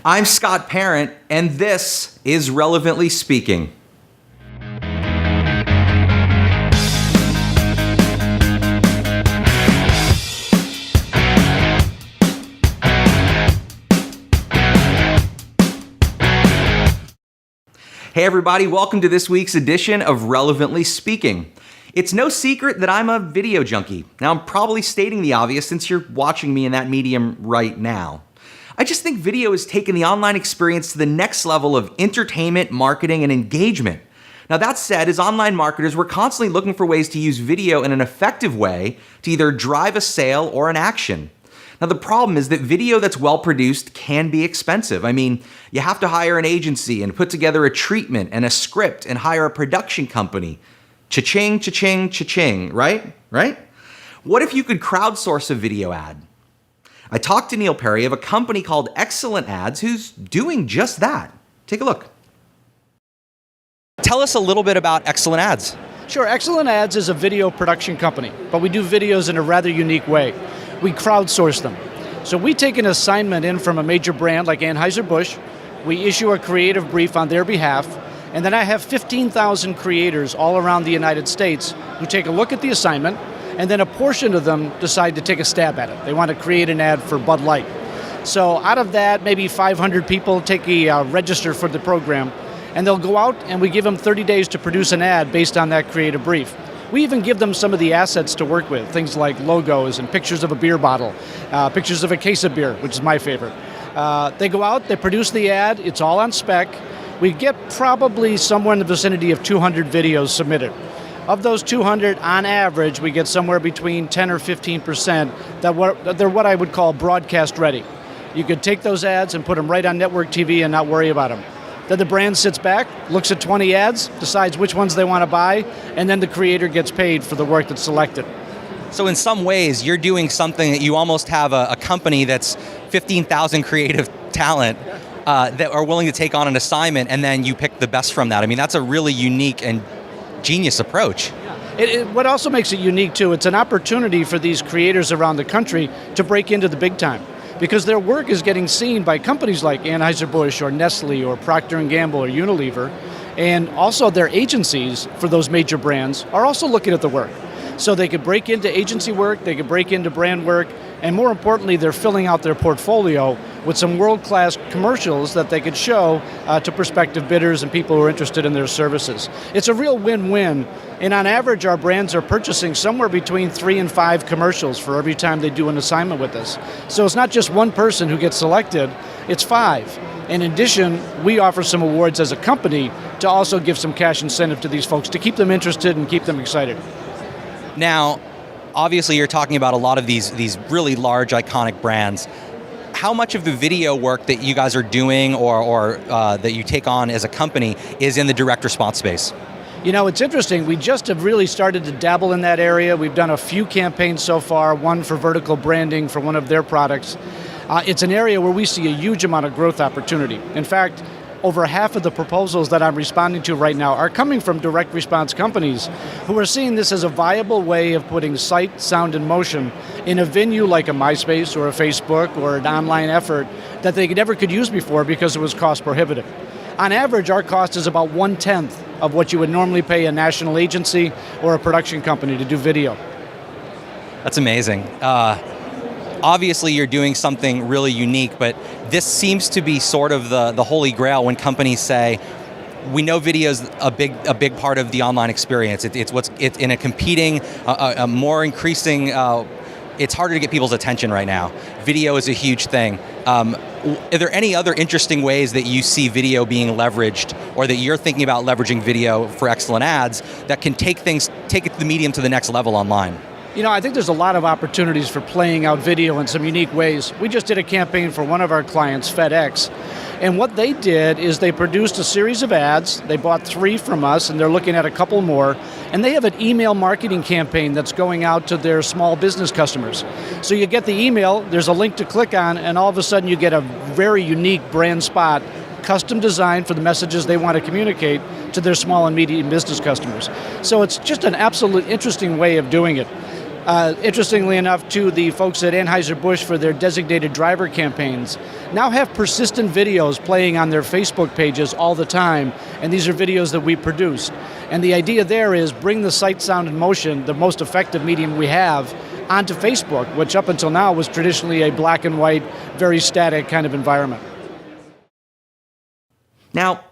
I'm Scott Parent, and this is Relevantly Speaking. Hey everybody, welcome to this week's edition of Relevantly Speaking. It's no secret that I'm a video junkie. Now, I'm probably stating the obvious since you're watching me in that medium right now. I just think video has taken the online experience to the next level of entertainment, marketing, and engagement. Now, that said, as online marketers, we're constantly looking for ways to use video in an effective way to either drive a sale or an action. Now, the problem is that video that's well-produced can be expensive. I mean, you have to hire an agency and put together a treatment and a script and hire a production company. Cha-ching, cha-ching, cha-ching, right? What if you could crowdsource a video ad? I talked to Neil Perry of a company called XLNTads who's doing just that. Take a look. Tell us a little bit about XLNTads. Sure, XLNTads is a video production company, but we do videos in a rather unique way. We crowdsource them. So we take an assignment in from a major brand like Anheuser-Busch, we issue a creative brief on their behalf, and then I have 15,000 creators all around the United States who take a look at the assignment, and then a portion of them decide to take a stab at it. They want to create an ad for Bud Light. So out of that, maybe 500 people take a register for the program, and they'll go out and we give them 30 days to produce an ad based on that creative brief. We even give them some of the assets to work with, things like logos and pictures of a beer bottle, pictures of a case of beer, which is my favorite. They go out, they produce the ad, it's all on spec. We get probably somewhere in the vicinity of 200 videos submitted. Of those 200, on average, we get somewhere between 10 or 15% they're what I would call broadcast ready. You could take those ads and put them right on network TV and not worry about them. Then the brand sits back, looks at 20 ads, decides which ones they want to buy, and then the creator gets paid for the work that's selected. So in some ways, you're doing something that you almost have a company that's 15,000 creative talent that are willing to take on an assignment, and then you pick the best from that. I mean, that's a really unique and genius approach. What also makes it unique too, it's an opportunity for these creators around the country to break into the big time, because their work is getting seen by companies like Anheuser-Busch or Nestle or Procter & Gamble or Unilever, and also their agencies for those major brands are also looking at the work. So they could break into agency work, they could break into brand work, and more importantly, they're filling out their portfolio with some world-class commercials that they could show to prospective bidders and people who are interested in their services. It's a real win-win, and on average, our brands are purchasing somewhere between 3 and 5 commercials for every time they do an assignment with us. So it's not just one person who gets selected, it's 5. In addition, we offer some awards as a company to also give some cash incentive to these folks to keep them interested and keep them excited. Now, obviously you're talking about a lot of these really large, iconic brands. How much of the video work that you guys are doing or that you take on as a company is in the direct response space? You know, it's interesting. We just have really started to dabble in that area. We've done a few campaigns so far, one for vertical branding for one of their products. It's an area where we see a huge amount of growth opportunity. In fact, over half of the proposals that I'm responding to right now are coming from direct response companies who are seeing this as a viable way of putting sight, sound, and motion in a venue like a MySpace or a Facebook or an online effort that they never could use before because it was cost prohibitive. On average, our cost is about 1/10 of what you would normally pay a national agency or a production company to do video. That's amazing. Obviously, you're doing something really unique, but this seems to be sort of the holy grail when companies say, we know video is a big part of the online experience. It's in a competing, a more increasing. It's harder to get people's attention right now. Video is a huge thing. Are there any other interesting ways that you see video being leveraged, or that you're thinking about leveraging video for XLNTads that can take the medium to the next level online? You know, I think there's a lot of opportunities for playing out video in some unique ways. We just did a campaign for one of our clients, FedEx, and what they did is they produced a series of ads. They bought 3 from us, and they're looking at a couple more, and they have an email marketing campaign that's going out to their small business customers. So you get the email, there's a link to click on, and all of a sudden you get a very unique brand spot, custom designed for the messages they want to communicate to their small and medium business customers. So it's just an absolute interesting way of doing it. Interestingly enough, too, the folks at Anheuser-Busch for their designated driver campaigns now have persistent videos playing on their Facebook pages all the time, and these are videos that we produced. And the idea there is bring the sight, sound, and motion, the most effective medium we have, onto Facebook, which up until now was traditionally a black and white, very static kind of environment. Now,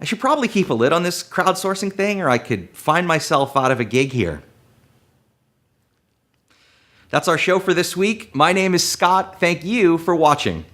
I should probably keep a lid on this crowdsourcing thing, or I could find myself out of a gig here. That's our show for this week. My name is Scott. Thank you for watching.